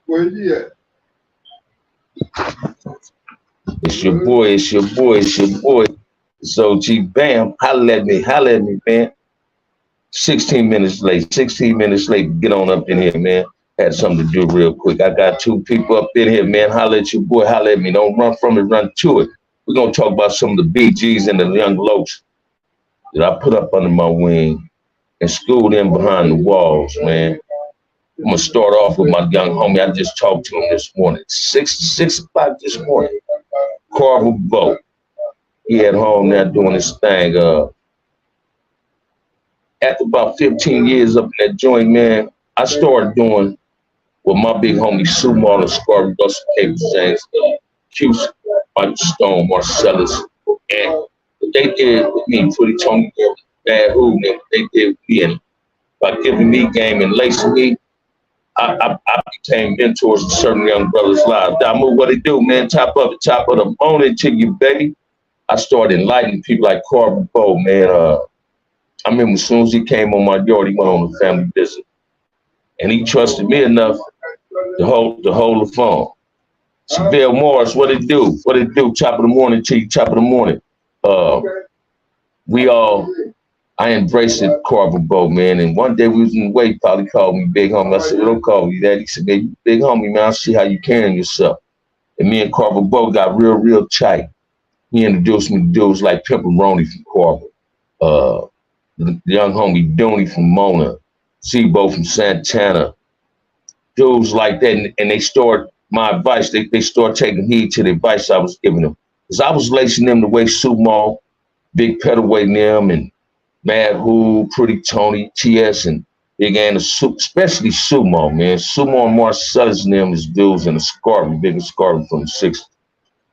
Where he at? It's your boy, it's your boy, it's your boy. So G Bam, holla at me, man. 16 minutes late, 16 minutes late. Get on up in here, man. Had something to do real quick. I got two people up in here, man. Holla at your boy, holla at me. Don't run from it, run to it. We're gonna talk about some of the BGs and the young locs that I put up under my wing and schooled in behind the walls, man. I'm gonna start off with my young homie. I just talked to him this morning. Six o'clock this morning. Carver Boat. He at home now doing his thing. After about 15 years up in that joint, man, I started doing with my big homie Sue Marlon, Scarby, Russell Cable James, Houston, Michael Stone, Marcellus, and what they did with me, Pretty Tony, Bad Who, and what they did with me, and by giving me game and lacing me, I became mentors in certain young brothers' lives. Damu, what it do, man? Top of the morning to you, baby. I started enlightening people like Carver Bow, man. I remember as soon as he came on my yard, he went on a family visit. And he trusted me enough to hold the phone. Seville Morris, what it do? What it do? Top of the morning to you, top of the morning. I embraced it, Carver Bow, man. And one day we was in the way, probably called me big homie. I said, well, don't call me that. He said, man, you big homie, man. I see how you carrying yourself. And me and Carver Bow got real tight. He introduced me to dudes like Pepperoni from Carver, the young homie Dooney from Mona, Sebo from Santana, dudes like that. And they started my advice. They started taking heed to the advice I was giving them. Because I was lacing them the way Sumo, Big Petaway, them, and Mad Who, Pretty Tony, TS, and Big Anna, especially Sumo, man. Sumo and Marcellus and them is dudes in the Scarby, Big Scarby from the 60s.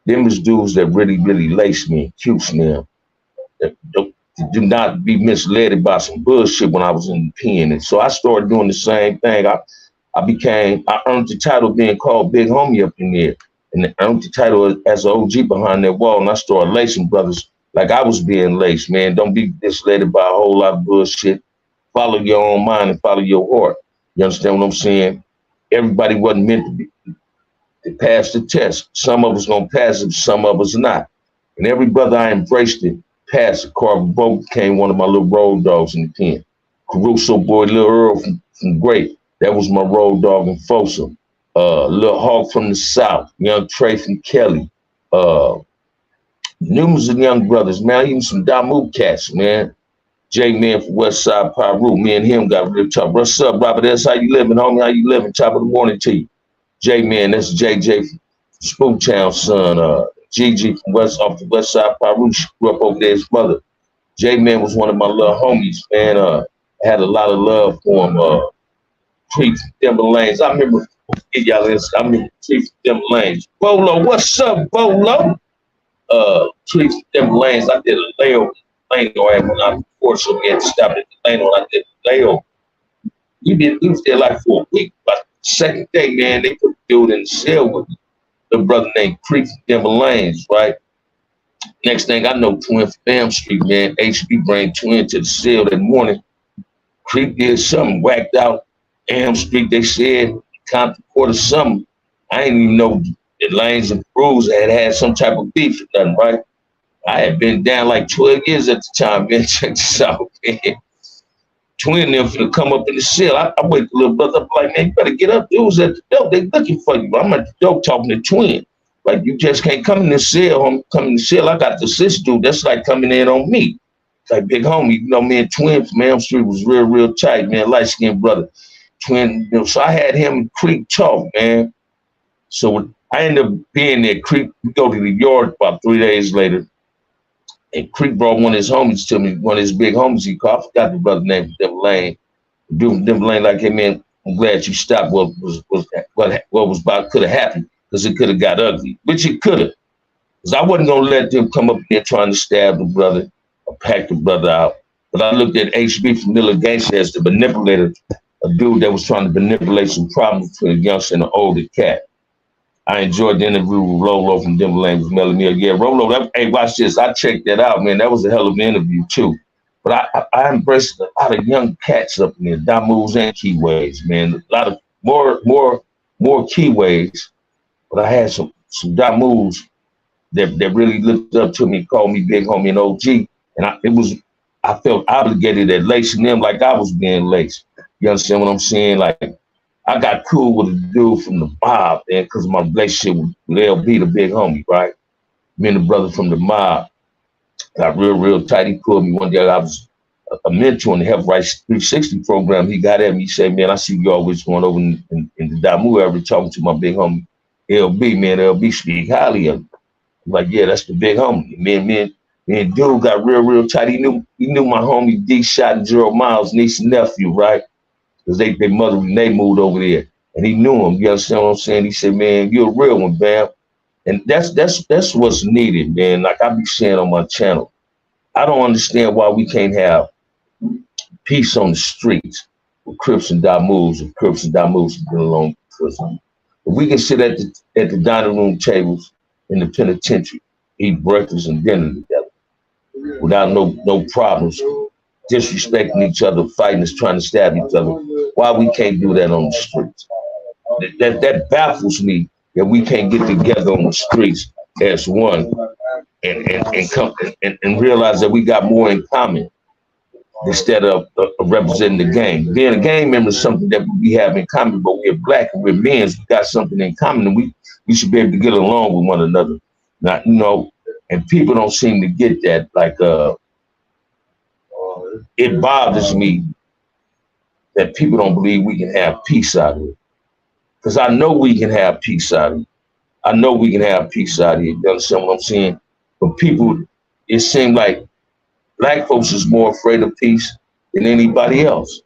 Them is dudes that really laced me and cute them. That do not be misled by some bullshit when I was in the pen. And so I started doing the same thing. I earned the title being called Big Homie up in there. And I earned the title as an OG behind that wall. And I started lacing brothers like I was being laced, man. Don't be misled by a whole lot of bullshit. Follow your own mind and follow your heart. You understand what I'm saying? Everybody wasn't meant to be to pass the test. Some of us gonna pass it, some of us not. And every brother I embraced it, passed it. Carver Boat became one of my little road dogs in the pen. Caruso boy, Lil Earl from Great, that was my road dog in Folsom. Lil Hawk from the South, Young Trey from Kelly. Numerous of young brothers, man, even some Damu cats, man. J-Man from West Side Piru, me and him got real tough. What's up, Robert S? How you living, homie? How you living? Top of the morning to you. J-Man, that's JJ from Spooktown, son. GG from off the West Side Piru, grew up over there, his mother. J-Man was one of my little homies, man. I had a lot of love for him. Treat Denver Lanes. I remember, Treat Denver Lanes. Bolo, what's up, Bolo? Treat Denver Lanes. I did a layover when I forced him to stop at the lane when I did the layover. We was there like for a week, but the second day, man, they put the dude in the cell with me. The brother named Creek from Denver Lanes, right? Next thing I know, Twin from Bam Street, man. HB bring Twin to the cell that morning. Creek did something, whacked out Am Street. They said, Compton Court or something. I didn't even know that Lanes and Bruce had some type of beef or nothing, right? I had been down like 12 years at the time, man. Check this out, man. Twin them finna come up in the cell. I wake the little brother up like, man, you better get up. Dudes at the door, they looking for you. I'm at the door talking to Twin. Like, you just can't come in the cell, homie. Come in the cell. I got the assist dude. That's like coming in on me. Like, big homie, you know, me and Twin from Elm Street was real tight, man. Light-skinned brother. Twin, you know, so I had him and Creek talk, man. So I ended up being there. Creek, we go to the yard about 3 days later. And Creek brought one of his homies to me, one of his big homies he called. I forgot the brother's name from Denver Lane. Dude from Denver Lane, like, hey, man, I'm glad you stopped what was about could have happened, because it could have got ugly, which it could have. Because I wasn't going to let them come up there trying to stab the brother or pack the brother out. But I looked at HB from Miller Gangster as the manipulator, a dude that was trying to manipulate some problems between a youngster and an older cat. I enjoyed the interview with Rolo from Denver Lane with Melanie. Yeah, Rolo, hey, watch this. I checked that out, man. That was a hell of an interview, too. But I embraced a lot of young cats up in there, Damus and Keyways, man. A lot of more more keyways, but I had some Damus that really looked up to me, called me big homie and OG. And I felt obligated at lacing them like I was being laced. You understand what I'm saying? Like, I got cool with a dude from the mob, man, because of my relationship with LB, the big homie, right? Me and the brother from the mob got real tight. He pulled me one day. I was a mentor in the Health Rights 360 program. He got at me, he said, man, I see you always going over in the Damu area talking to my big homie LB, man. LB speak highly of him. I'm like, yeah, that's the big homie. Me and dude got real tight. He knew my homie D Shot and Gerald Miles, niece and nephew, right? Because they mother and they moved over there. And he knew him. You understand what I'm saying? He said, man, you're a real one, Bam. And that's what's needed, man. Like I be saying on my channel, I don't understand why we can't have peace on the streets with Crips and Damus, and Crips and Damus have been along because if we can sit at the dining room tables in the penitentiary, eat breakfast and dinner together without no problems, disrespecting each other, fighting us, trying to stab each other, why we can't do that on the streets? That baffles me that we can't get together on the streets as one and come and realize that we got more in common instead of representing the gang. Being a gang member is something that we have in common, but we're black and we're men. We got something in common, and we should be able to get along with one another. Not, you know, and people don't seem to get that. Like, it bothers me that people don't believe we can have peace out of it. Because I know we can have peace out of it. I know we can have peace out of it. You understand what I'm saying? But people, it seems like black folks is more afraid of peace than anybody else.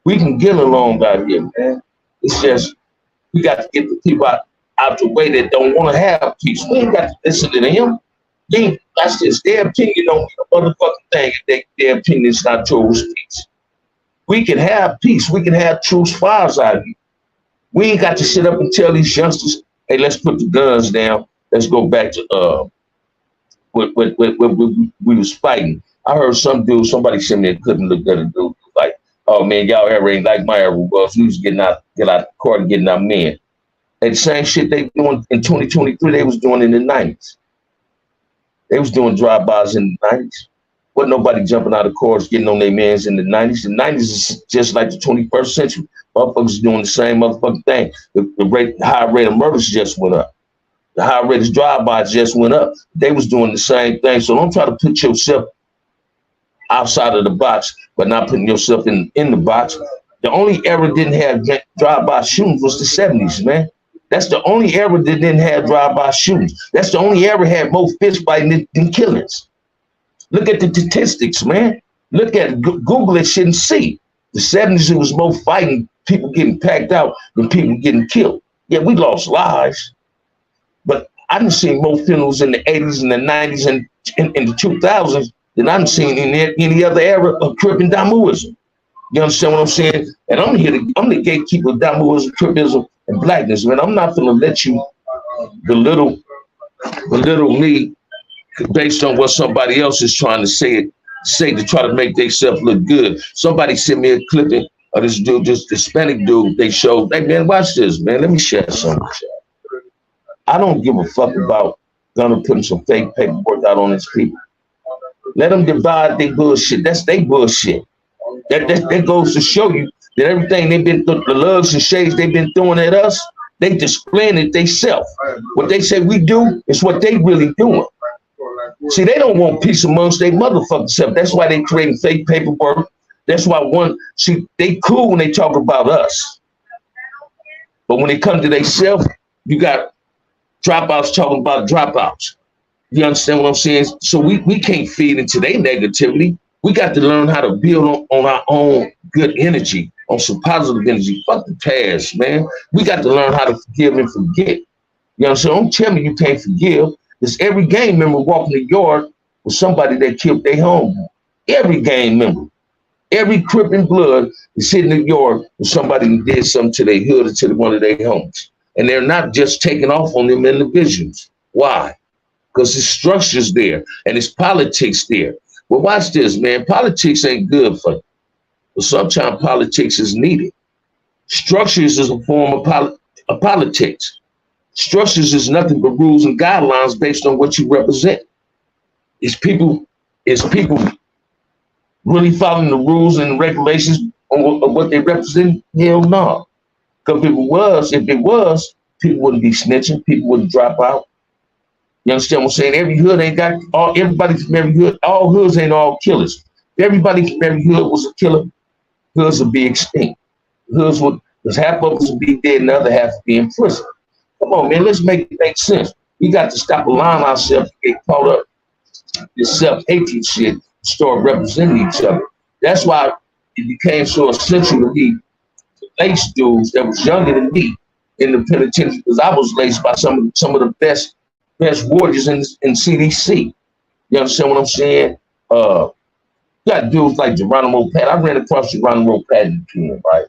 We can get along out here, man. It's just, we got to get the people out the way that don't want to have peace. We ain't got to listen to them. That's just their opinion on the motherfucking thing. Their opinion is not towards peace. We can have peace. We can have truce fires out here. We ain't got to sit up and tell these youngsters, hey, let's put the guns down. Let's go back to what we was fighting. I heard somebody sent me a clip and looked at a dude like, oh man, y'all era ain't like my era was. We was get out the court and getting our men. And the same shit they doing in 2023, they was doing in the 90s. They was doing drive-bys in the 90s. Wasn't nobody jumping out of cars getting on their mans in the 90s. The 90s is just like the 21st century. Motherfuckers doing the same motherfucking thing. The high rate of murders just went up. The high rate of drive-bys just went up. They was doing the same thing. So don't try to put yourself outside of the box, but not putting yourself in the box. The only era didn't have drive-by shootings was the 70s, man. That's the only era that didn't have drive-by shootings. That's the only era had more fist fighting than killings. Look at the statistics, man. Look at Google that shit and see. The 70s, it was more fighting, people getting packed out than people getting killed. Yeah, we lost lives. But I done seen more funerals in the 80s and the 90s and in the 2000s than I've seen in any other era of Crip and Damuism. You understand what I'm saying? And I'm the gatekeeper of Damuism, Cripism, and blackness, man. I'm not gonna let you belittle me based on what somebody else is trying to say to try to make themselves look good. Somebody sent me a clipping of this dude, this Hispanic dude. They showed, hey man, watch this, man. Let me share something with you. I don't give a fuck about Gunna putting some fake paperwork out on his people. Let them divide their bullshit. That's their bullshit. That goes to show you that everything they've been, the lugs and shades they've been throwing at us, they displaying it themselves. What they say we do is what they really doing. See, they don't want peace amongst their motherfucking self. That's why they creating fake paperwork. That's why they cool when they talk about us. But when they come to themselves, you got dropouts talking about dropouts. You understand what I'm saying? So we can't feed into their negativity. We got to learn how to build on our own good energy, on some positive energy. Fuck the past, man. We got to learn how to forgive and forget. You know, so don't tell me you can't forgive. Because every gang member walking the yard with somebody that killed their home. Every gang member. Every Crip in blood is sitting in the yard with somebody who did something to their hood or to one of their homes. And they're not just taking off on them individuals. Why? Because the structure's there and it's politics there. Well, watch this, man. Politics ain't good for you. But sometimes politics is needed. Structures is a form of of politics. Structures is nothing but rules and guidelines based on what you represent. Is people really following the rules and regulations on what they represent? Hell no. Because if it was, people wouldn't be snitching, people wouldn't drop out. You understand what I'm saying? Every hood ain't got everybody from every hood, all hoods ain't all killers. If everybody from every hood was a killer, hoods would be extinct. Hoods would, because half of us would be dead and the other half would be in prison. Come on, man, let's make it make sense. We got to stop allowing ourselves to get caught up in this self-hatred shit, start representing each other. That's why it became so essential to me to lace dudes that was younger than me in the penitentiary, because I was laced by some of the best warriors in CDC. You understand what I'm saying? You got dudes like Geronimo Pat. I ran across Geronimo Pat in the pen, right?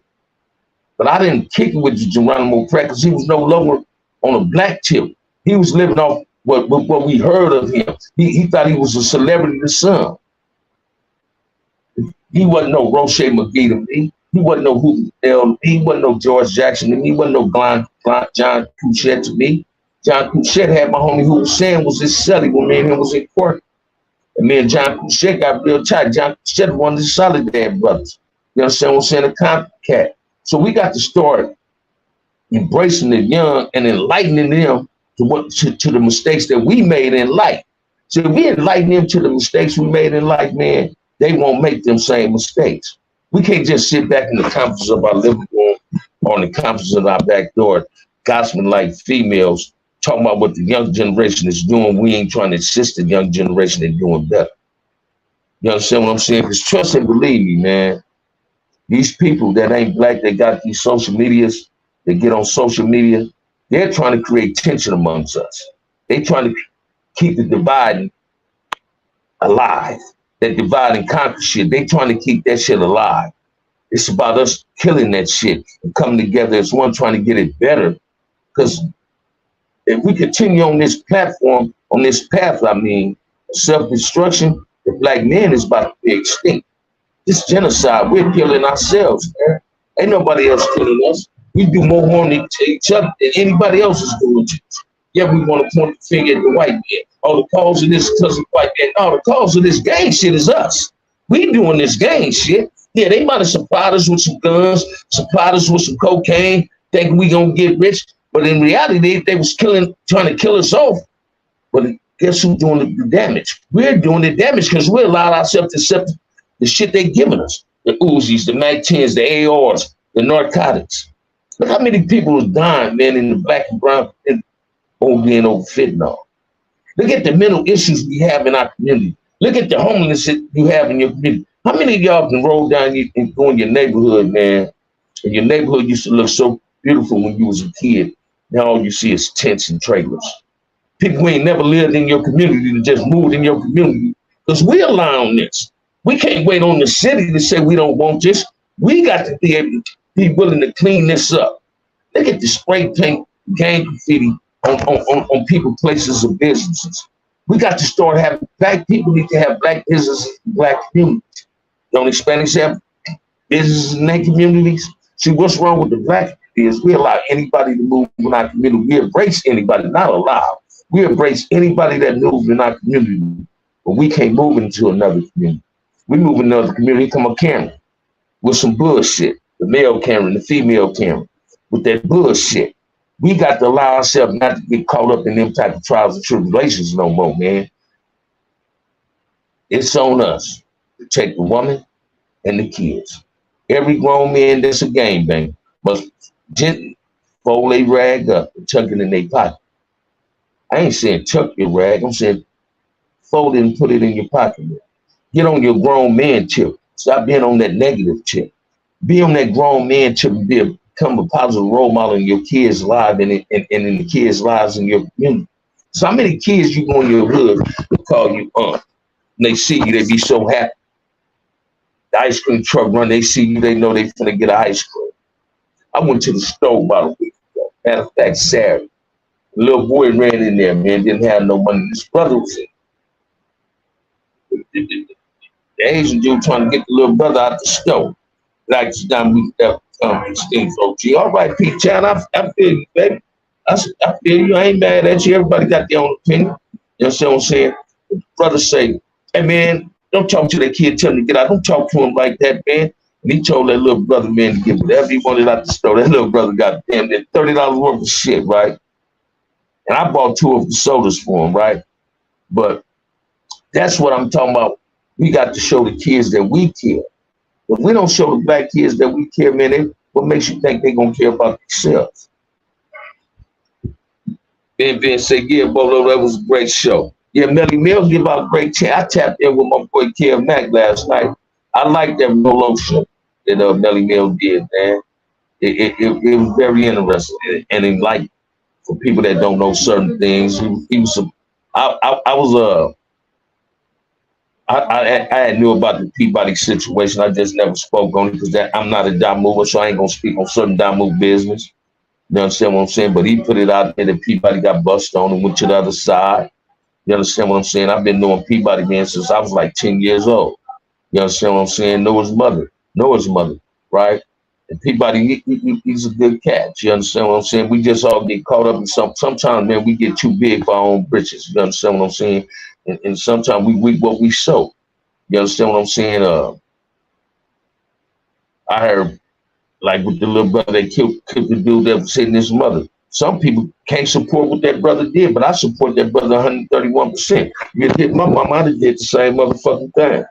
But I didn't kick it with Geronimo Pat because he was no longer on a black tip. He was living off what we heard of him. He thought he was a celebrity to some. He wasn't no Roche McGee to me. He wasn't no Hoover L. He wasn't no George Jackson to me. He wasn't no John Couchette to me. John Couchette had my homie who was saying was his celly when me and him was in court. And me and John Couchette got real tight. John Couchette was one of the Solidad brothers. You understand what I'm saying? A copycat. So we got to start embracing the young and enlightening them to the mistakes that we made in life. So if we enlighten them to the mistakes we made in life, man, they won't make them same mistakes. We can't just sit back in the comforts of our living room or in the comforts of our back door, gossiping like females, talking about what the young generation is doing. We ain't trying to assist the young generation in doing better. You understand what I'm saying? Because trust and believe me, man, these people that ain't black, they got these social medias, they get on social media, they're trying to create tension amongst us. They trying to keep the divide alive. That divide and conquer shit, they trying to keep that shit alive. It's about us killing that shit and coming together as one, trying to get it better. Because if we continue on this platform, on this path, I mean, self-destruction, the black man is about to be extinct. This genocide, we're killing ourselves, man. Ain't nobody else killing us. We do more harm to each other than anybody else is doing to us. Yeah, we want to point the finger at the white man. Oh, the cause of this because of the white man. No, the cause of this gang shit is us. We doing this gang shit. Yeah, they might have supplied us with some guns, supplied us with some cocaine, thinking we gonna get rich. But in reality, they was trying to kill us off. But guess who's doing the damage? We're doing the damage because we allowed ourselves to accept the shit they giving us. The Uzis, the Mac-10s, the ARs, the narcotics. Look how many people is dying, man, in the black and brown being over fentanyl. Look at the mental issues we have in our community. Look at the homelessness that you have in your community. How many of y'all can roll down and go in your neighborhood, man? And your neighborhood used to look so beautiful when you was a kid. Now all you see is tents and trailers. People who ain't never lived in your community to just moved in your community because we allowing this. We can't wait on the city to say we don't want this. We got to be able to be willing to clean this up. Look at the spray paint gang graffiti on people, places, and businesses. We got to start having black people need to have black businesses, black communities. Don't Hispanics have businesses in their communities? See, what's wrong with the black is we allow anybody to move in our community. We embrace anybody, not allow. We embrace anybody that moves in our community, but we can't move into another community. We move in another community, come a Karen with some bullshit. The male Karen, the female Karen, with that bullshit. We got to allow ourselves not to get caught up in them type of trials and tribulations no more, man. It's on us to take the woman and the kids. Every grown man that's a gangbang must gently fold a rag up and tuck it in their pocket. I ain't saying tuck your rag. I'm saying fold it and put it in your pocket. Get on your grown man tip. Stop being on that negative tip. Be on that grown man tip and become a positive role model in your kids' lives and in the kids' lives in your community. So how many kids you go in your hood to call you aunt? And they see you, they be so happy. The ice cream truck run, they see you, they know they finna get an ice cream. I went to the store about a week ago. Matter of fact, Saturday. The little boy ran in there, man, didn't have no money. His brother was in. The Asian dude trying to get the little brother out the store. Like these things, OG. All right, Pete Chan, I feel you, baby. I feel you. I ain't mad at you. Everybody got their own opinion. You know what I'm saying? Brother say, hey, man, don't talk to that kid, tell him to get out. Don't talk to him like that, man. And he told that little brother, man, to get whatever he wanted out the store. That little brother got damn near $30 worth of shit, right? And I bought 2 of the sodas for him, right? But that's what I'm talking about. We got to show the kids that we care. If we don't show the black kids that we care, man, what makes you think they're going to care about themselves? Ben said, yeah, Bolo, that was a great show. Yeah, Melly Mills give out great chance. I tapped in with my boy Kev Mack last night. I like that Rolo show that Melly Mills did, man. It was very interesting and enlightening for people that don't know certain things. I knew about the Peabody situation. I just never spoke on it because I'm not a Damu, so I ain't gonna speak on certain Damu business. You understand what I'm saying? But he put it out there that Peabody got busted on and went to the other side. You understand what I'm saying? I've been knowing Peabody, man, since I was like 10 years old. You understand what I'm saying? Noah's mother, right? And Peabody, he's a good cat. You understand what I'm saying? We just all get caught up in sometimes, man, we get too big for our own britches. You understand what I'm saying? And sometimes we what we sow. You understand what I'm saying? I heard, like with the little brother that killed the dude that was hitting his mother. Some people can't support what that brother did, but I support that brother 131%. You hit my mom, I'd have did the same motherfucking thing.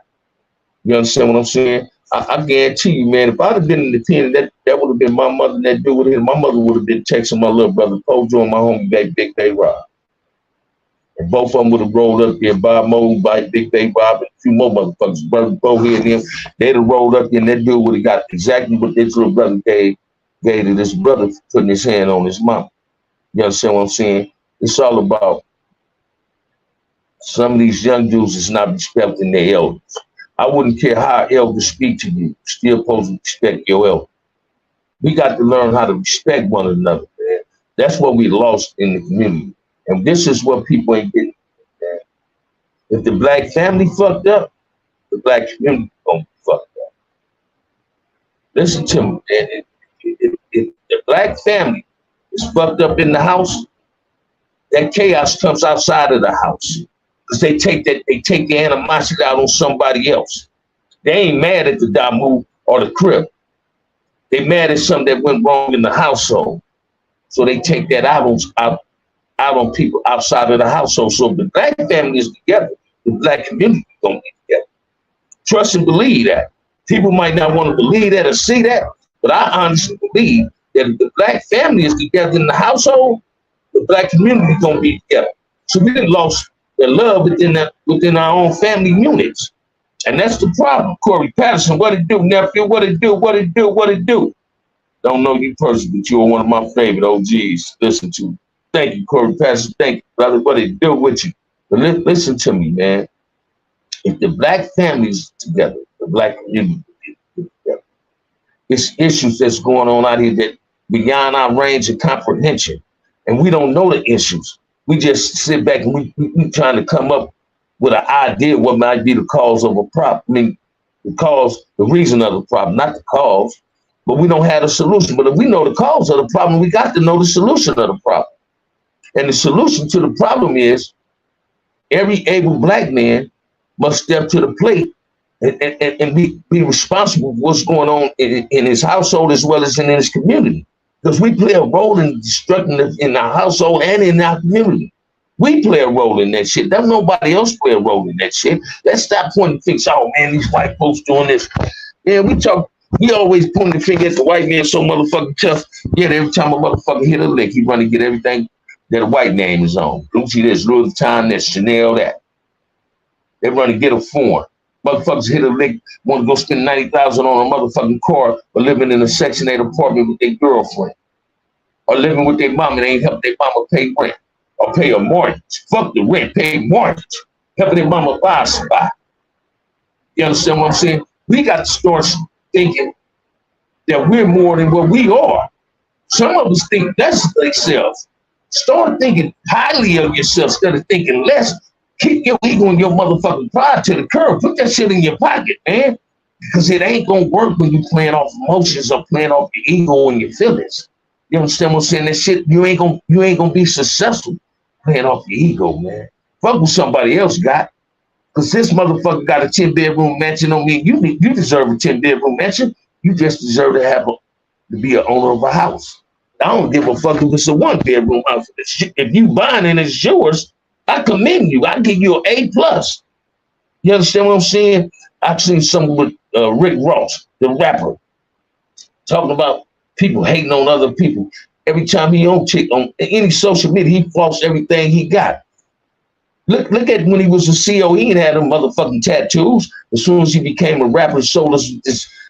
You understand what I'm saying? I guarantee you, man, if I'd have been in the pen, that would have been my mother that dude with him. My mother would have been texting my little brother Kojo and my homie Big Bay Rob. And both of them would have rolled up there, Bob Mo, by Big Bay Rob, and a few more motherfuckers, brother Bohead and them. They'd have rolled up there, and that dude would have got exactly what this little brother gave to this brother putting his hand on his mom. You understand what I'm saying? It's all about some of these young dudes is not respecting their elders. I wouldn't care how elders speak to you, still supposed to respect your elders. We got to learn how to respect one another, man. That's what we lost in the community. And this is what people ain't getting. Man. If the black family fucked up, the black community gonna be fucked up. Listen to me, man. If the black family is fucked up in the house, that chaos comes outside of the house. Because they take the animosity out on somebody else. They ain't mad at the Damu or the Crip. They mad at something that went wrong in the household. So they take that out on people outside of the household. So if the black family is together, the black community is gonna be together. Trust and believe that. People might not want to believe that or see that, but I honestly believe that if the black family is together in the household, the black community is gonna be together. So we done lost the love within our own family units. And that's the problem. Corey Patterson, what it do, nephew? What it do? Don't know you personally, but you're one of my favorite OGs. Listen to. Thank you, Corey Patterson. Thank you, brother. What it do with you? But listen to me, man. If the black families together, the black community together, it's issues that's going on out here that beyond our range of comprehension. And we don't know the issues. We just sit back and we trying to come up with an idea what might be the cause of a problem. I mean, the reason of the problem, not the cause, but we don't have a solution. But if we know the cause of the problem, we got to know the solution of the problem. And the solution to the problem is every able black man must step to the plate and be responsible for what's going on in his household as well as in his community. Because we play a role in destructing in our household and in our community. We play a role in that shit. Don't nobody else play a role in that shit. Let's stop pointing fingers. Oh man, these white folks doing this. Yeah, we always pointing the finger at the white man so motherfucking tough. Yeah, every time a motherfucker hit a lick, he run to get everything that a white name is on. Gucci this, Louis Vuitton this, Chanel that. They run to get a foreign. Motherfuckers hit a lick, want to go spend $90,000 on a motherfucking car or living in a Section 8 apartment with their girlfriend. Or living with their mom and they ain't help their mama pay rent. Or pay a mortgage. Fuck the rent, pay mortgage. Helping their mama buy a spot. You understand what I'm saying? We got to start thinking that we're more than what we are. Some of us think less of themselves. Start thinking highly of yourself instead of thinking less. Kick your ego and your motherfucking pride to the curb. Put that shit in your pocket, man. Because it ain't gonna work when you playing off emotions or playing off your ego and your feelings. You understand what I'm saying? That shit, you ain't gonna be successful playing off your ego, man. Fuck what somebody else got. Cause this motherfucker got a 10-bedroom mansion on me. You deserve a 10-bedroom mansion. You just deserve to be an owner of a house. I don't give a fuck if it's a 1-bedroom house. If you buying it, it's yours. I commend you. I give you an A+. You understand what I'm saying? I've seen something with Rick Ross, the rapper, talking about people hating on other people. Every time he on any social media, he floss everything he got. Look at when he was a CEO, he ain't had them motherfucking tattoos. As soon as he became a rapper, sold us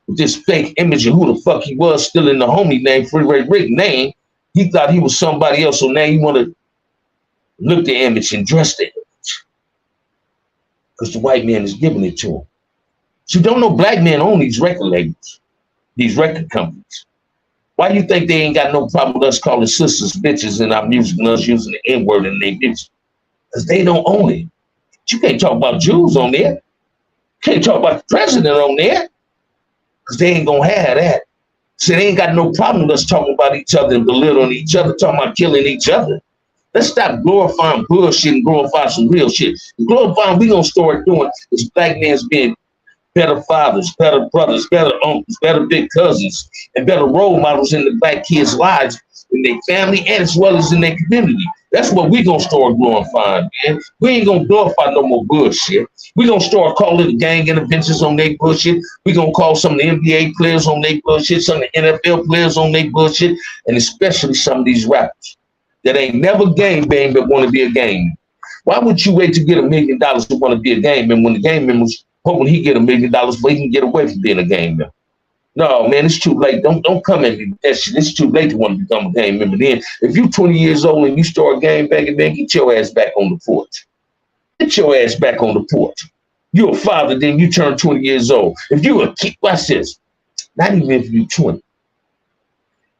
this fake image of who the fuck he was, still in the homie name, Freeway Rick name. He thought he was somebody else, so now he want to look the image and dress the image. Because the white man is giving it to him. So don't know black men own these record labels, these record companies. Why do you think they ain't got no problem with us calling sisters bitches in our music and us using the N-word in their bitch? Because they don't own it. You can't talk about Jews on there. You can't talk about the president on there. Because they ain't gonna have that. So they ain't got no problem with us talking about each other and belittling each other, talking about killing each other. Let's stop glorifying bullshit and glorify some real shit. Glorifying, we gonna start doing is black man's being better fathers, better brothers, better uncles, better big cousins, and better role models in the black kids' lives, in their family, and as well as in their community. That's what we gonna start glorifying, man. We ain't gonna glorify no more bullshit. We gonna start calling the gang interventions on their bullshit. We gonna call some of the NBA players on their bullshit, some of the NFL players on their bullshit, and especially some of these rappers that ain't never game bang but want to be a game. Why would you wait to get $1 million to want to be a game man when the game members hoping he get $1 million but he can get away from being a game member? No, man, it's too late. Don't come at me with that shit. It's too late to want to become a game member. Then, if you're 20 years old and you start game banging, man, get your ass back on the porch. Get your ass back on the porch. You're a father, then you turn 20 years old. If you a kid, watch this. Not even if you're 20.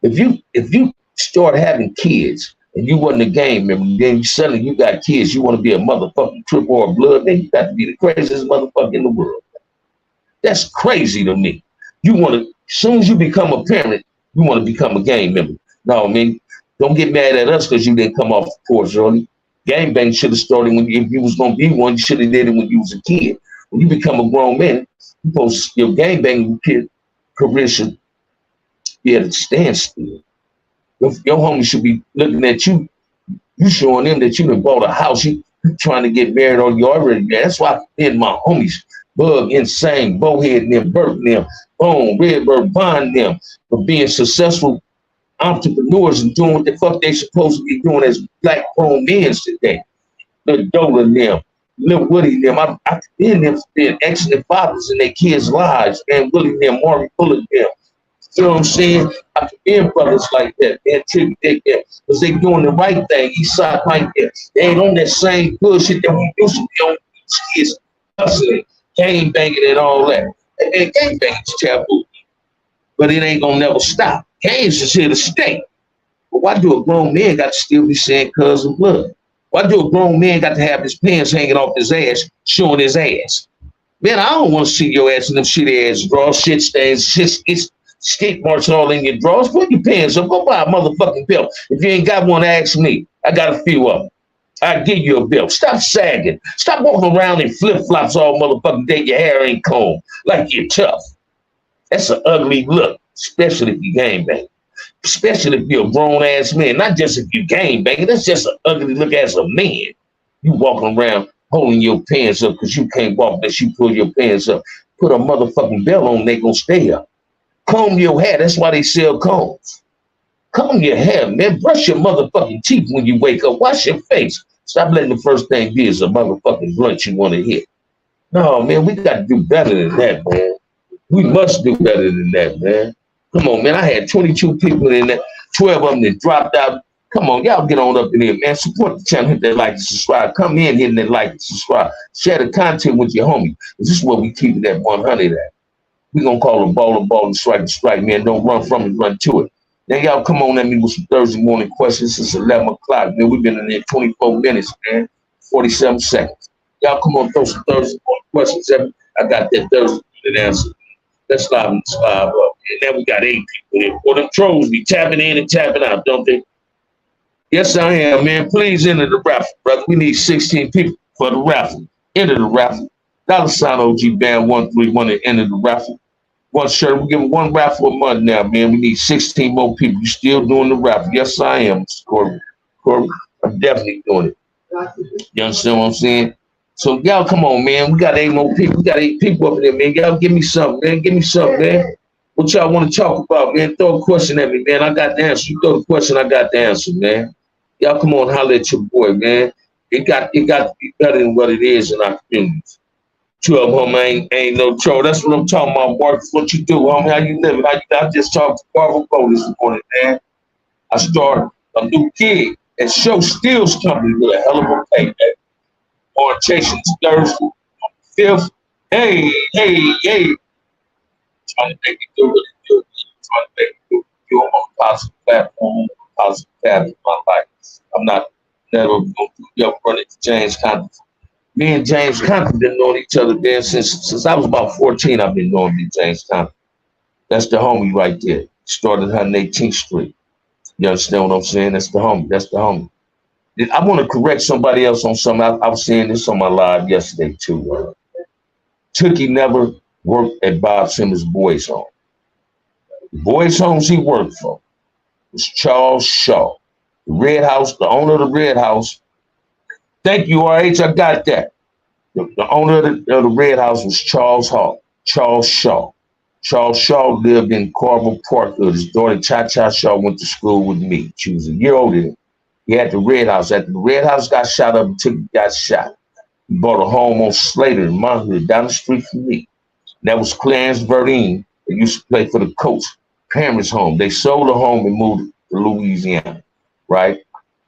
If you start having kids and you wasn't a game member, then suddenly you got kids, you want to be a motherfucking Crip or a Blood, then you got to be the craziest motherfucker in the world. That's crazy to me. You want to, as soon as you become a parent, you want to become a gang member. No, man, don't get mad at us because you didn't come off the porch early. Gang bang should have started if you was going to be one, you should have did it when you was a kid. When you become a grown man, your gang bang career should be at a standstill. Your homie should be looking at you. You showing them that you done bought a house. You trying to get married or you already married. That's why in my homies, Bug, Insane, Bowhead, and them, Burke, and them, Bone, Redbird, Bond, them, for being successful entrepreneurs and doing what the fuck they supposed to be doing as black grown men today. Lil Dola, them, Lil Woody, them, I commend them for being excellent fathers in their kids' lives, and Willie, them, Marvin Bullock, them. You know what I'm saying? I commend brothers like that, man, tribute they get, because they doing the right thing. Eastside like that. They ain't on that same bullshit that we used to be on these kids, hustling, gang banging and all that. And gang banging is taboo, but it ain't gonna never stop. Gangs is here to stay. But why do a grown man got to still be saying cousin blood? Why do a grown man got to have his pants hanging off his ass, showing his ass? Man, I don't want to see your ass in them shitty ass drawers, shit stains, it's skate marks all in your drawers. Put your pants up. Go buy a motherfucking belt. If you ain't got one, ask me. I got a few of them. I give you a belt. Stop sagging. Stop walking around in flip-flops all motherfucking day. Your hair ain't combed like you're tough. That's an ugly look, especially if you gang bang. Especially if you're a grown-ass man. Not just if you gang banging. That's just an ugly look as a man. You walking around holding your pants up because you can't walk unless you pull your pants up. Put a motherfucking belt on, they gonna stay up. Comb your hair. That's why they sell combs. Comb your hair, man. Brush your motherfucking teeth when you wake up. Wash your face. Stop letting the first thing be is a motherfucking blunt you want to hit. No, man, we got to do better than that, man. We must do better than that, man. Come on, man. I had 22 people in there. 12 of them that dropped out. Come on, y'all get on up in here, man. Support the channel. Hit that like and subscribe. Come in, hitting that like and subscribe. Share the content with your homie. This is what we keep it at 100 at. We gonna call a ball, and strike, man. Don't run from it, run to it. Now y'all come on at me with some Thursday morning questions. It's 11 o'clock, man. We've been in there 24 minutes, man. 47 seconds. Y'all come on, throw some Thursday morning questions at me. I got that Thursday morning answer. Let's live and live up. And now we got 8 people here. Well, them trolls be tapping in and tapping out, don't they? Yes, I am, man. Please enter the raffle, brother. We need 16 people for the raffle. Enter the raffle. $ OG Band 131 to enter the raffle. One shirt. We're giving one raffle a month now, man. We need 16 more people. You still doing the raffle? Yes, I am, Mr. Corbin. Corbin, I'm definitely doing it. You understand what I'm saying? So y'all come on, man. We got 8 more people. We got 8 people up there, man. Y'all give me something, man. Give me something, man. What y'all want to talk about, man? Throw a question at me, man. I got the answer. You throw the question, I got the answer, man. Y'all come on, holler at your boy, man. It got to be better than what it is in our communities. 12, homie, ain't no troll. That's what I'm talking about, Marcus. What you do, homie? How you living? I just talked to Barbara Cole this morning, man. I started a new gig at Show Steel's company with a hell of a payback. Orientation Thursday, 5th. Hey. Trying to make it do what it do. Trying to make it do what it do. I'm on a positive platform, a positive path in my life. I'm not never going to be up running to James Compton. Me and James Compton been knowing each other then since I was about 14. I've been knowing me, James Compton. That's the homie right there. Started 118th Street. You understand what I'm saying? That's the homie. That's the homie. I want to correct somebody else on something. I was saying this on my live yesterday too. Tookie never worked at Bob Simmons' boys' home. The boys' homes he worked for was Charles Shaw. The Red House, the owner of the Red House. Thank you, RH. I got that. The owner of the Red House was Charles Shaw. Charles Shaw lived in Carver Park. His daughter, Cha-Cha Shaw, went to school with me. She was a year older than me. He had the Red House. After the Red House got shot up, Tookie got shot. He bought a home on Slater in my hood, down the street from me. That was Clarence Verdine, that used to play for the Colts. Parents' home. They sold the home and moved to Louisiana, right?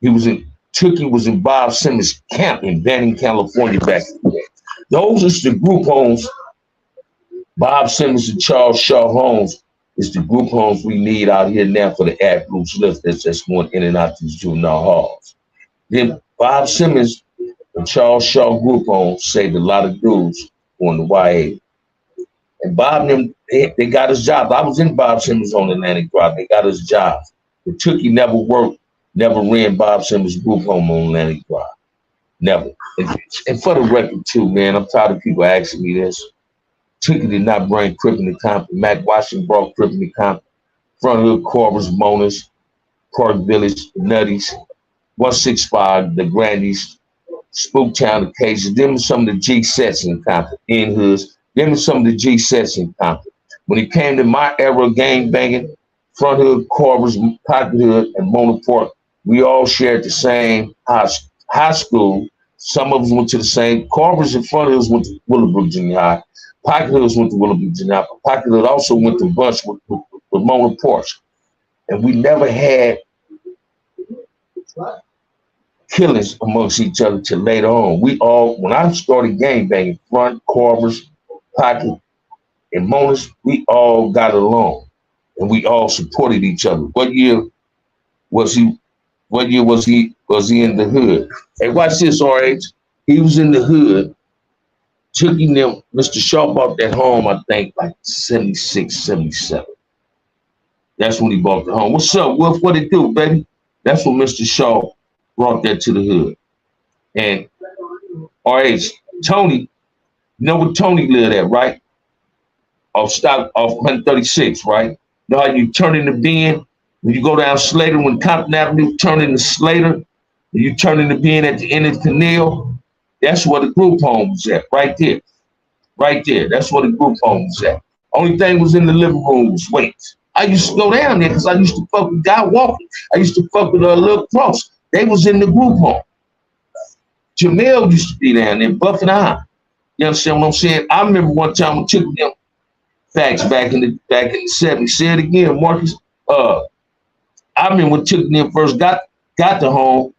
Tookie was in Bob Simmons' camp in Banning, California back in the day. Those are the group homes. Bob Simmons and Charles Shaw homes is the group homes we need out here now for the ad groups lift that's going in and out these juvenile halls. Then Bob Simmons and Charles Shaw group homes saved a lot of dudes on the YA. And Bob and them, they got his job. I was in Bob Simmons on Atlantic Drive. They got his job. But Tookie never ran Bob Simmons' group home on Atlantic Drive. Never. And for the record too, man, I'm tired of people asking me this. Tookie did not bring Crippin to Compton. Mac Washington brought Crippin to Compton. Front Hood, Corvus, Monas, Park Village, Nutties, 165, the Grandies, Spooktown, the Cases. Them are some of the G sets in Compton. In Hoods. Them are some of the G sets in Compton. When it came to my era gang banging, Front Hood, Corvus, Pocket Hood, and Mona Park, we all shared the same high school. Some of us went to the same. Corvus and Front Hoods went to Willowbrook Junior High. Pocket Hoods went to Willowbrook Junior High. Pocket Hood also went to Bunch with Mona Park. And we never had killings amongst each other till later on. When I started gang banging, Front, Corvus, Pocket, and Monas, we all got along. And we all supported each other. What year was he in the hood? Hey, watch this, RH. He was in the hood. Tookie them, Mr. Shaw bought that home, I think, like 76, 77. That's when he bought the home. What's up, Wolf? What it do, baby? That's when Mr. Shaw brought that to the hood. And RH, Tony, you know where Tony lived at, right? Off 136, right? You know how you turn in the Bend? When you go down Slater, when Compton Avenue turn into Slater, and you turn in the Bend at the end of the canal, that's where the group home was at, right there. Right there. That's where the group home was at. Only thing was in the living room was weights. I used to go down there because I used to fuck with Guy Walker. I used to fuck with Lil Cross. They was in the group home. Jamel used to be down there, Buff and I. You understand what I'm saying? I remember one time I took them facts back in the 70s. Say it again, Marcus. I remember when Tookie them first got the home.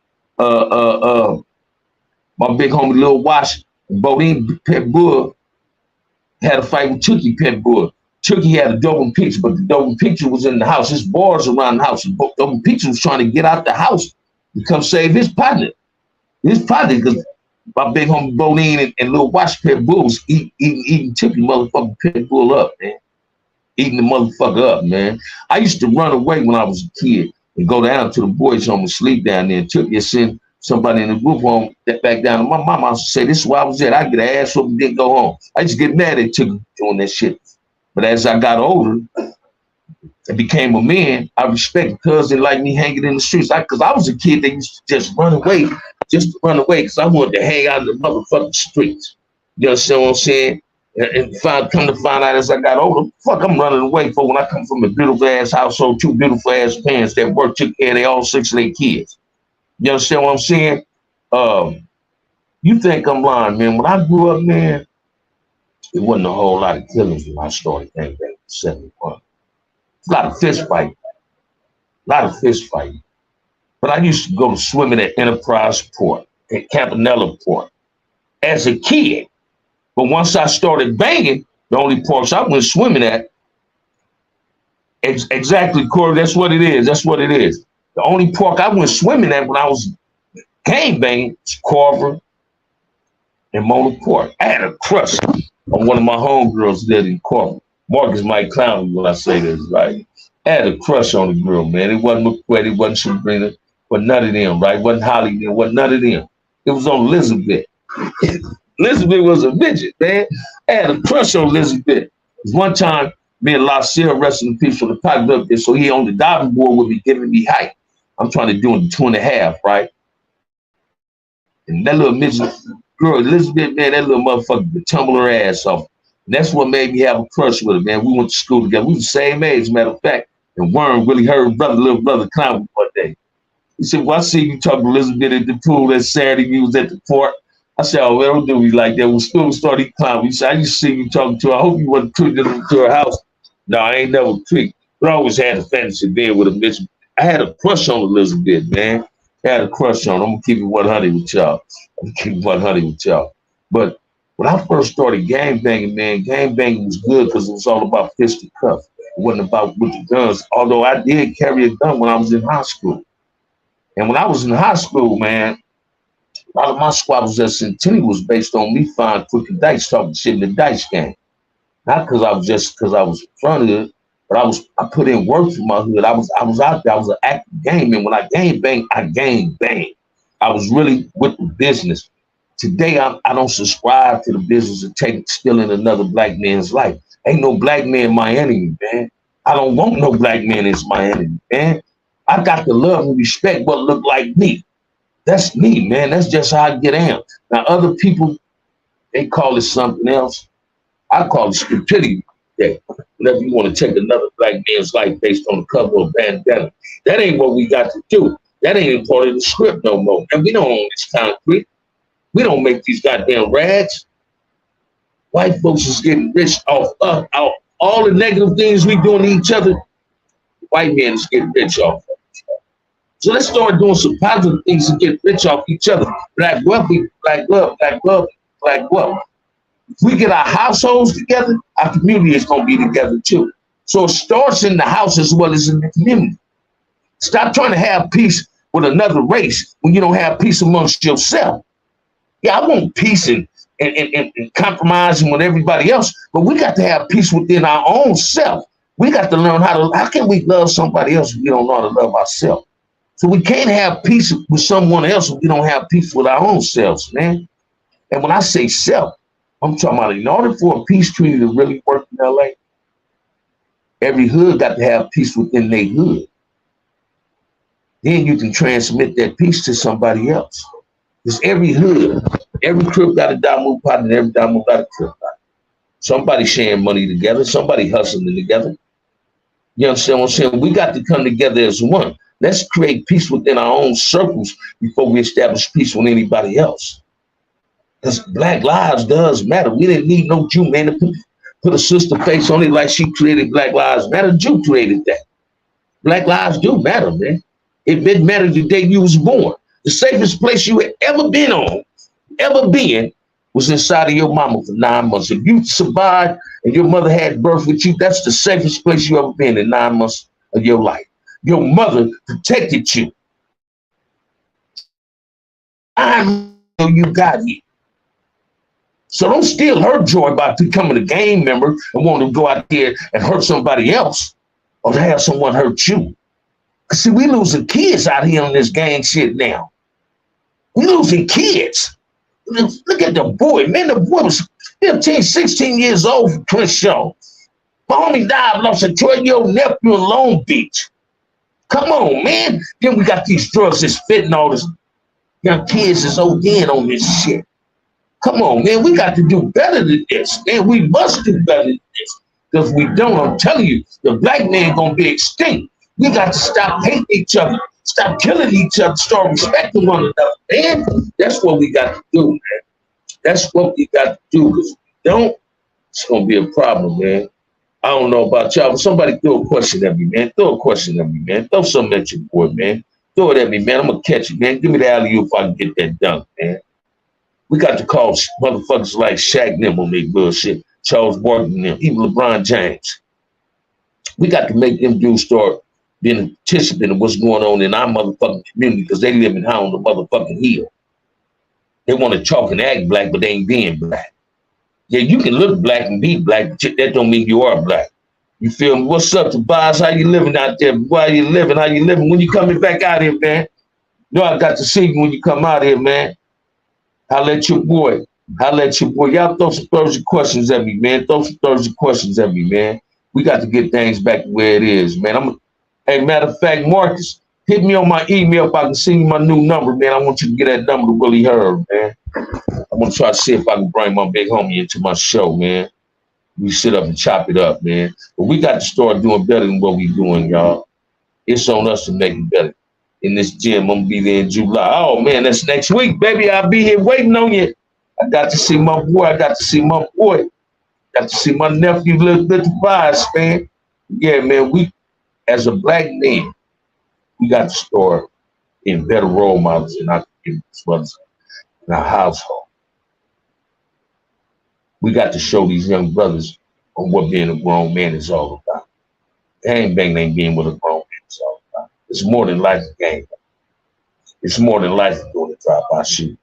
My big homie Lil Wash, Bodine Pet Bull had a fight with Tookie Pet Bull. Tookie had a double picture, but the double picture was in the house. His bars around the house. The double picture was trying to get out the house to come save his partner. Because my big homie Bodine and Lil Wash Pet Bull was eating Tookie motherfucking Pet Bull up, man. eating the motherfucker up, man. I used to run away when I was a kid and go down to the boys' home and sleep down there until you send somebody in the group home that back down. And my mama used to say, this is where I was at. I get an ass whooping and didn't go home. I just get mad at you doing that shit. But as I got older and became a man, I respect because they like me hanging in the streets. Because I was a kid that used to just run away, because I wanted to hang out in the motherfucking streets. You understand what I'm saying? And come to find out as I got older, fuck, I'm running away for when I come from a beautiful ass household, 2 beautiful ass parents that work, took care of their all 6 of their kids. You understand what I'm saying? You think I'm lying, man. When I grew up, man, it wasn't a whole lot of killings when I started gang banging in 71. A lot of fist fighting. But I used to go to swimming at Enterprise Port, at Campanella Port, as a kid. But once I started banging, the only ports I went swimming at, exactly, Corey, that's what it is. The only park I went swimming at when I was gang banging was Carver and Mona Port. I had a crush on one of my homegirls there in Carver. Marcus might clown me when I say this, right? I had a crush on the girl, man. It wasn't McQuaid, it wasn't Sabrina, but none of them, right? It wasn't Holly, there wasn't none of them. It was on Elizabeth. Elizabeth was a midget, man. I had a crush on Elizabeth. One time, me and LaSalle, rest in peace, for the pocket up there, so he on the diving board with me, giving me height. I'm trying to do it in 2.5, right? And that little midget girl, Elizabeth, man, that little motherfucker could tumble her ass off. And that's what made me have a crush with her, man. We went to school together. We were the same age, matter of fact. And Worm really heard little brother clown one day. He said, well, I see you talking to Elizabeth at the pool that Saturday. You was at the port. I said, oh, well, don't do me like that. When school started clowning, he said, I used to see you talking to her. I hope you wasn't tweeting to her house. No, I ain't never tweaked. But I always had a fantasy being with a bitch. I had a crush on Elizabeth, man. I had a crush on her. I'm going to keep it 100 with y'all. But when I first started gang banging, man, gang banging was good because it was all about fisticuff. It wasn't about with the guns, although I did carry a gun when I was in high school. And when I was in high school, man, a lot of my squabbles at Centennial was based on me finding crooked dice, talking shit in the dice game. Not because I was in front of it, but I put in work for my hood. I was out there. I was an active game, and when I gang bang, I gang bang. I was really with the business. Today, I don't subscribe to the business of stealing another black man's life. Ain't no black man my enemy, man. I don't want no black man as my enemy, man. I got to love and respect what look like me. That's me, man. That's just how I get down. Now, other people, they call it something else. I call it stupidity. Whenever you want to take another black man's life based on the cover of Bandana, that ain't what we got to do. That ain't even part of the script no more. And we don't own this concrete. We don't make these goddamn rags. White folks is getting rich off all the negative things we doing to each other. White man is getting rich off. So let's start doing some positive things to get rich off each other. Black wealthy, black love, black love, black wealth. If we get our households together, our community is going to be together too. So it starts in the house as well as in the community. Stop trying to have peace with another race when you don't have peace amongst yourself. Yeah, I want peace and compromising with everybody else, but we got to have peace within our own self. We got to learn how can we love somebody else if we don't know how to love ourselves? So we can't have peace with someone else if we don't have peace with our own selves, man. And when I say self, I'm talking about in order for a peace treaty to really work in LA, every hood got to have peace within their hood. Then you can transmit that peace to somebody else. Because every hood, every crib got a Damu pot and every Damu got a crib pot. Somebody sharing money together, somebody hustling together. You understand what I'm saying? We got to come together as one. Let's create peace within our own circles before we establish peace with anybody else. Because Black lives does matter. We didn't need no Jew man to put a sister face on it like she created Black Lives Matter. Jew created that. Black lives do matter, man. It didn't matter the day you was born. The safest place you had ever been, was inside of your mama for 9 months. If you survived and your mother had birth with you, that's the safest place you ever been in 9 months of your life. Your mother protected you. I know you got here. So don't steal her joy by becoming a gang member and want to go out there and hurt somebody else or to have someone hurt you. Cause see, we losing kids out here on this gang shit now. We losing kids. Look at the boy, man. The boy was 15, 16 years old from Crenshaw. My homie died, lost a 12-year-old nephew in Long Beach. Come on, man. Then we got these drugs that's fitting all this. Young kids is ODing on this shit. Come on, man. We got to do better than this, man. We must do better than this. Because we don't, I'm telling you, the black man gonna be extinct. We got to stop hating each other, stop killing each other, start respecting one another, man. That's what we got to do, man. That's what we got to do. Because if we don't, it's gonna be a problem, man. I don't know about y'all, but somebody throw a question at me, man. Throw a question at me, man. Throw something at your boy, man. Throw it at me, man. I'm gonna catch it, man. Give me the alley-oop if I can get that dunk, man. We got to call motherfuckers like Shaq and them on their bullshit. Charles Barkley and them, even LeBron James. We got to make them dudes start being a participant in what's going on in our motherfucking community because they live in high on the motherfucking hill. They want to talk and act black, but they ain't being black. Yeah, you can look black and be black, but that don't mean you are black. You feel me? What's up, Tobias? How you living out there? Why you living? How you living? When you coming back out here, man? You know I got to see you when you come out here, man. Holla at your boy. Holla at your boy. Y'all throw some Thursday questions at me, man. Throw some Thursday questions at me, man. We got to get things back to where it is, man. Hey, matter of fact, Marcus, hit me on my email if I can send you my new number, man. I want you to get that number to Willie Herb, man. I'm going to try to see if I can bring my big homie into my show, man. We sit up and chop it up, man. But we got to start doing better than what we doing, y'all. It's on us to make it better. In this gym, I'm going to be there in July. Oh, man, that's next week, baby. I'll be here waiting on you. I got to see my boy. I got to see my boy. Got to see my nephew, little Tobias, man. Yeah, man, we, as a black man, we got to start in better role models in our community as well as in our household. We got to show these young brothers on what being a grown man is all about. Gangbang ain't being what a grown man is all about. It's more than life a gang. It's more than life doing a drive-by shoot.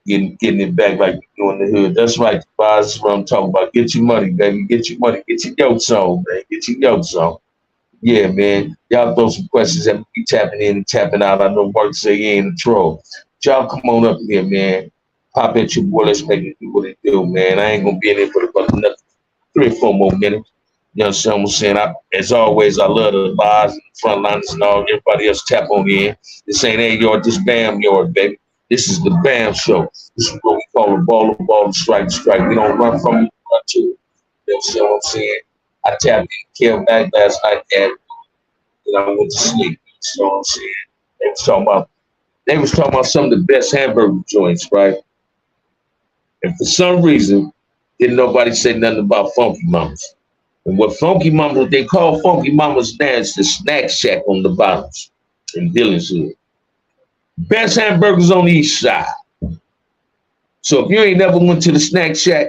Getting it back like you do in the hood. That's right, Tobias. That's what I'm talking about. Get your money, baby. Get your money. Get your yokes on, man. Get your yokes on. Yeah, man. Y'all throw some questions at me. Be tapping in and tapping out. I know Mark say he ain't a troll. Y'all come on up here, man. Pop at your boy. Let's make it do what it do, man. I ain't gonna be in there for about another 3 or 4 more minutes. You know what I'm saying? As always, I love the bars and the frontliners and all. Everybody else tap on in. This ain't A yard, this Bam yard, baby. This is the Bam show. This is what we call a ball, strike. We don't run from it, run to it. You know what I'm saying? I tapped in, Kel back last night, and I went to sleep. You know what I'm saying? They was talking about some of the best hamburger joints, right? And for some reason, didn't nobody say nothing about Funky Mamas. And what they call Funky Mamas now is the Snack Shack on the bottoms in Dillon's Hood. Best hamburgers on the east side. So if you ain't never went to the Snack Shack,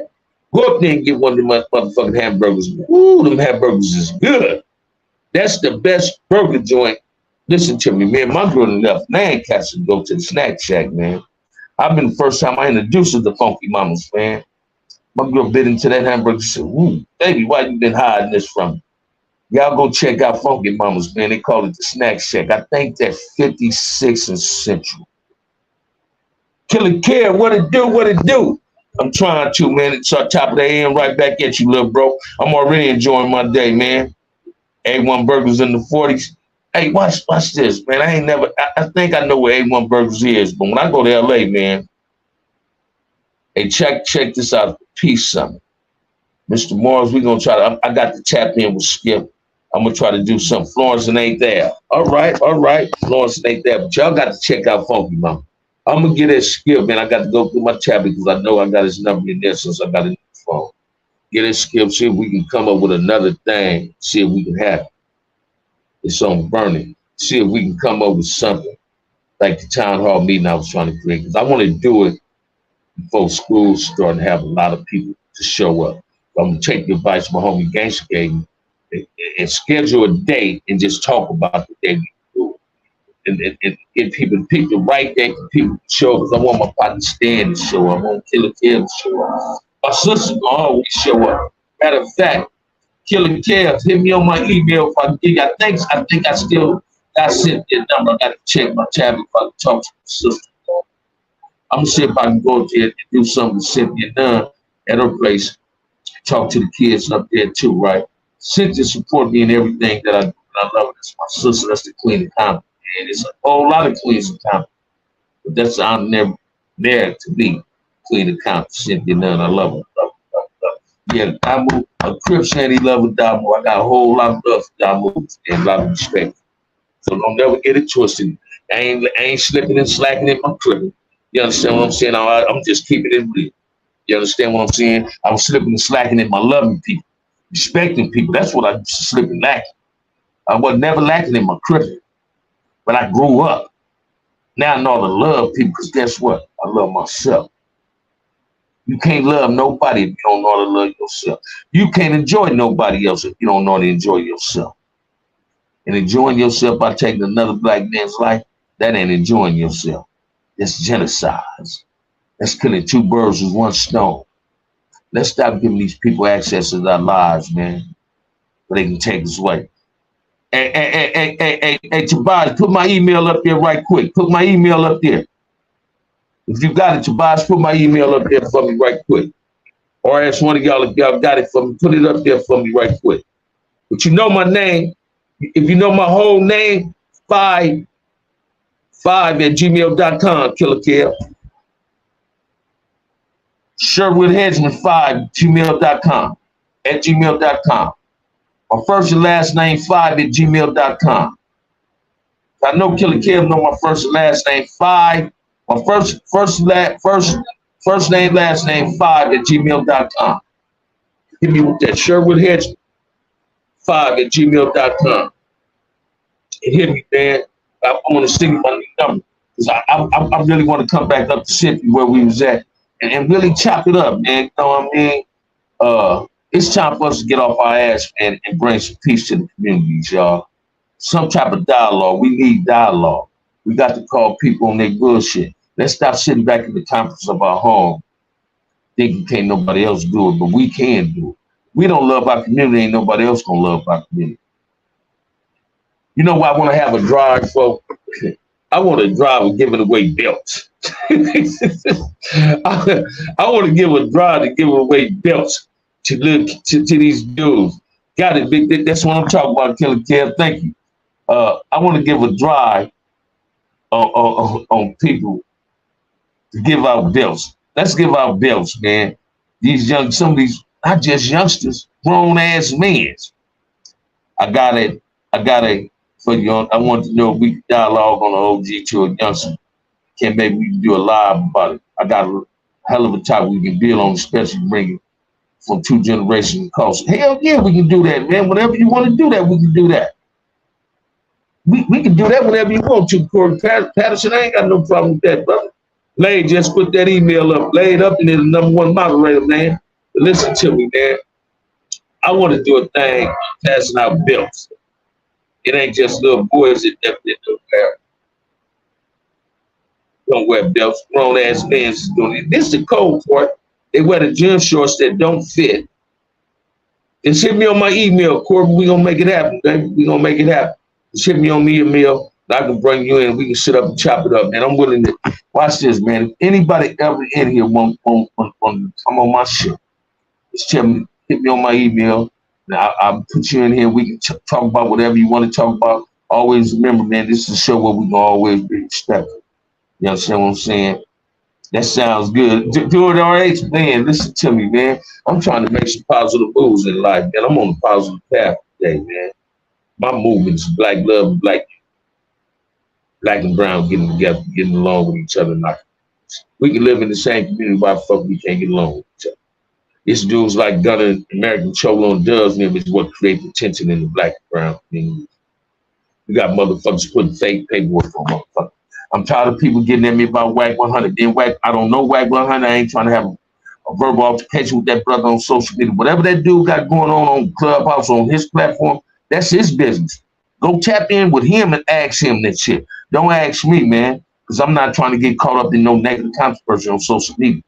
go up there and get one of them motherfucking hamburgers. Ooh, them hamburgers is good. That's the best burger joint. Listen to me, man. My girl enough Lancaster to go to the Snack Shack, man. I've been the first time I introduced her to Funky Mamas, man. My girl bit into that hamburger and said, ooh, baby, why you been hiding this from me? Y'all go check out Funky Mamas, man. They call it the Snack Shack. I think that's 56 and Central. Killer Care, what it do? I'm trying to, man. It's on top of the AM right back at you, little bro. I'm already enjoying my day, man. A1 Burgers in the 40s. Hey, watch this, man. I think I know where A1 Burgers is, but when I go to LA, man, hey, check this out. Peace Summit. Mr. Morris, we're going to try to, I got to tap in with Skip. I'm going to try to do something. Florence ain't there. All right. Florence ain't there, but y'all got to check out Funky Mama. I'm going to get that Skip, man. I got to go through my tab because I know I got his number in there since I got a new phone. Get that Skip, see if we can come up with another thing, see if we can have it. It's on burning. See if we can come up with something like the town hall meeting I was trying to create because I want to do it before school start and have a lot of people to show up. I'm going to take the advice my homie Gangsta gave me and schedule a date and just talk about the day we do it. and get people to pick the right day for people to show, because I want my partner Stan to show up. I want Killer Kev to show up. My sister gonna always show up. Matter of fact, Killer Kev, hit me on my email if I can give you. I think I still got sent their number. I gotta check my tablet if I can talk to my sister. I'm gonna see if I can go up there and do something with Cynthia Dunn at her place. Talk to the kids up there too, right? Cynthia support me in everything that I do. I love it. That's my sister. That's the queen of comedy. And it's a whole lot of queens of comedy. But that's I'm never there to me. Queen of comedy, Cynthia Dunn. I love her. Love her, love her, love her. Yeah, Damu, a Crip saying he love Damu. I got a whole lot of love for Damu and a lot of respect. So don't never get it twisted. I ain't slipping and slacking in my cripping. You understand what I'm saying? I'm just keeping it real. You understand what I'm saying? I'm slipping and slacking in my loving people, respecting people. That's what I slipping and lacking. I was never lacking in my cripping. But I grew up. Now I know to love people, because guess what? I love myself. You can't love nobody if you don't know how to love yourself. You can't enjoy nobody else if you don't know how to enjoy yourself. And enjoying yourself by taking another black man's life, that ain't enjoying yourself. That's genocide. That's killing two birds with one stone. Let's stop giving these people access to their lives, man, where they can take us away. Hey, Tobias, put my email up there right quick. Put my email up there. If you got it, Tobias, put my email up there for me right quick. Or ask one of y'all if y'all got it for me. Put it up there for me right quick. But you know my name. If you know my whole name, 5@gmail.com, Killer Kev. Sherwood Hedgeman 5@gmail.com. At gmail.com. My first and last name 5@gmail.com. I know Killer Kev know my first and last name 5. My first name, last name 5@gmail.com. Hit me with that Sherwood Hedgeman 5@gmail.com. And hit me, man. I want to send you my new number, because I really want to come back up to Sydney where we was at and really chop it up, man. You know what I mean? It's time for us to get off our ass, man, and bring some peace to the communities, y'all. Some type of dialogue. We need dialogue. We got to call people on their bullshit. Let's stop sitting back in the comforts of our home thinking can't nobody else do it, but we can do it. We don't love our community, ain't nobody else gonna love our community. You know why I want to have a drive, folks? I want to drive with giving away belts. I want to give a drive to give away belts to these dudes. Got it, big. That's what I'm talking about, Killer Kev. Thank you. I want to give a drive on people to give out belts. Let's give out belts, man. Some of these, not just youngsters, grown ass men. I got it for you. I want to know if we can dialogue on the OG to a youngster. Maybe we can do a live about it. I got a hell of a topic we can build on, especially bringing from 2 generations across. Hell yeah, we can do that, man. Whenever you want to do that, we can do that. We can do that whenever you want to, Corey Patterson. I ain't got no problem with that, brother. Lay, just put that email up. Lay it up, and then the #1 moderator, man. But listen to me, man. I want to do a thing passing out belts. It ain't just little boys that don't wear belts. Grown ass men is doing it. This is the cold part. They wear the gym shorts that don't fit. Just hit me on my email, Corbin. We gonna make it happen, baby. We gonna make it happen. Just hit me on my email. I can bring you in. We can sit up and chop it up, man. I'm willing to watch this, man. If anybody ever in here want come on my show, just hit me on my email. I'll put you in here. We can talk about whatever you want to talk about. Always remember, man, this is a show where we can always be respectful. You understand what I'm saying? That sounds good. Do it RH, man. Listen to me, man. I'm trying to make some positive moves in life, man. I'm on a positive path today, man. My movement is black love, black and brown getting together, getting along with each other. We can live in the same community. Why the fuck we can't get along with each other? It's dudes like Gunner, American Cholo, and Doves, which is what creates the tension in the black and brown community. We got motherfuckers putting fake paperwork on motherfuckers. I'm tired of people getting at me about WAC 100. Then I don't know WAC 100. I ain't trying to have a verbal altercation with that brother on social media. Whatever that dude got going on Clubhouse, on his platform, that's his business. Go tap in with him and ask him that shit. Don't ask me, man, because I'm not trying to get caught up in no negative controversy on social media.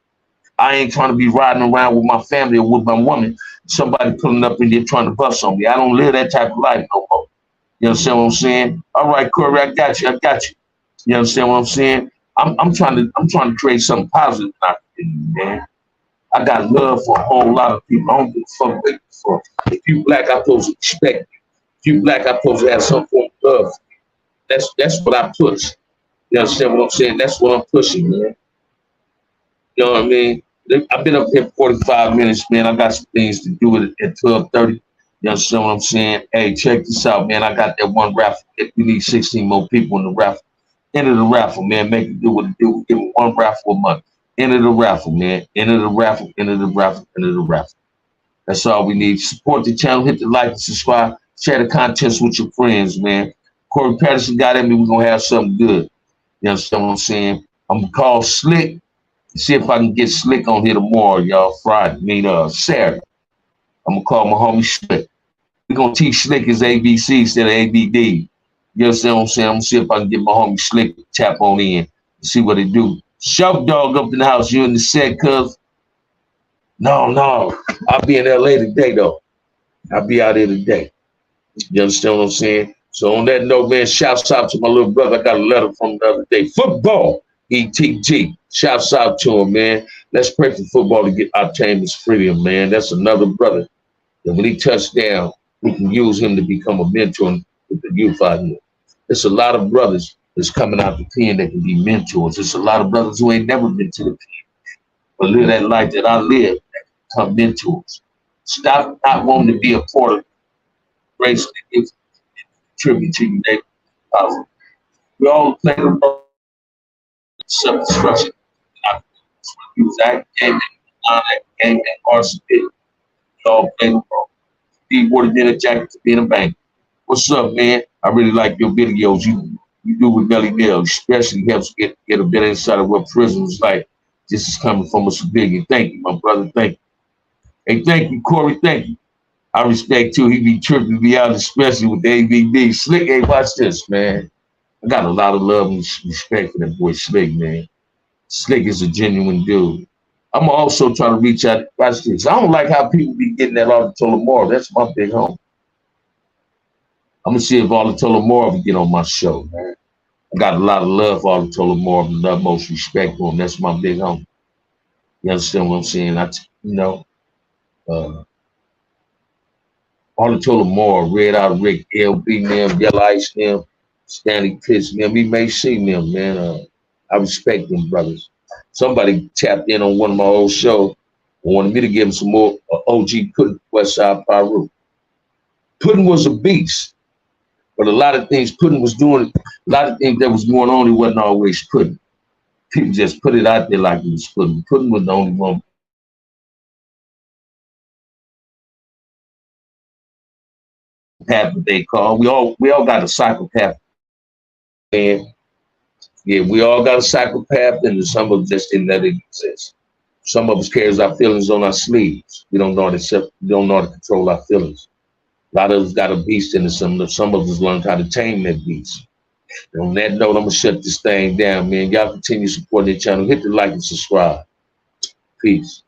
I ain't trying to be riding around with my family or with my woman, somebody pulling up in there trying to bust on me. I don't live that type of life no more. You understand what I'm saying? All right, Corey, I got you. I got you. You understand what I'm saying? I'm trying to create something positive in our community, man. I got love for a whole lot of people. I don't give a fuck what you for. If you black, I'm supposed to respect you. If you black, I'm supposed to have some form of love. That's what I push. You understand what I'm saying? That's what I'm pushing, man. You know what I mean? I've been up here 45 minutes, man. I got some things to do at 12:30. You understand what I'm saying? Hey, check this out, man. I got that one raffle. If we need 16 more people in the raffle, enter the raffle, man. Make it do what it do. Give me one raffle a month. Enter the raffle, man. Enter the raffle. Enter the raffle. Enter the raffle. That's all we need. Support the channel. Hit the like and subscribe. Share the contents with your friends, man. Corey Patterson got at me. We're going to have something good. You understand what I'm saying? I'm going to call Slick. See if I can get Slick on here tomorrow, y'all. Saturday. I'm going to call my homie Slick. We're going to teach Slick his ABC instead of ABD. You understand what I'm saying? I'm going to see if I can get my homie Slick to tap on in and see what they do. Shop Dog up in the house. You in the set, cuz? No. I'll be in LA today, though. I'll be out here today. You understand what I'm saying? So on that note, man, shouts out to my little brother. I got a letter from the other day. Football, ETG. Shouts out to him, man. Let's pray for football to get obtain his freedom, man. That's another brother that when he touched down, we can use him to become a mentor with the youth out here. There's a lot of brothers that's coming out the pen that can be mentors. There's a lot of brothers who ain't never been to the pen, but live that life that I live, that can become mentors. Stop not wanting to be a part of race that gives tribute to your neighbor. We all play the role of self-destruction. Use that game, non-act game, and arson. We all play the role. Steve Water dinner jacket to be in a bank. What's up, man? I really like your videos. You do with Melly Dale, especially helps get a better insight of what prison is like. This is coming from a civilian. Thank you, my brother. Thank you. Hey, thank you, Corey. Thank you. I respect too. He be tripping me out, especially with the AVD. Slick, hey, watch this, man. I got a lot of love and respect for that boy Slick, man. Slick is a genuine dude. I'm also trying to reach out. Watch this. I don't like how people be getting that Arthur Lamar. That's my big home. I'm gonna see if Arthur Lamar will get on my show, man. I got a lot of love for Arthur Lamar and the utmost respect for him. That's my big home. You understand what I'm saying? Arthur Lamar, Red Out Rick, LB, them, Yellow Ice, them, Stanley Pitts, them. We may see them, man. I respect them, brothers. Somebody tapped in on one of my old shows and wanted me to give him some more OG Puddin, Westside Pyru. Puddin was a beast, but a lot of things Puddin was doing, a lot of things that was going on, he wasn't always Puddin. People just put it out there like he was Puddin. Puddin was the only one. Path that they call. We all got a psychopath. And yeah, we all got a psychopath, and some of us just didn't let it exist. Some of us carries our feelings on our sleeves. We don't know how to control our feelings. A lot of us got a beast in us. Some of us learned how to tame that beast. And on that note, I'm gonna shut this thing down, man. Y'all continue supporting the channel. Hit the like and subscribe. Peace.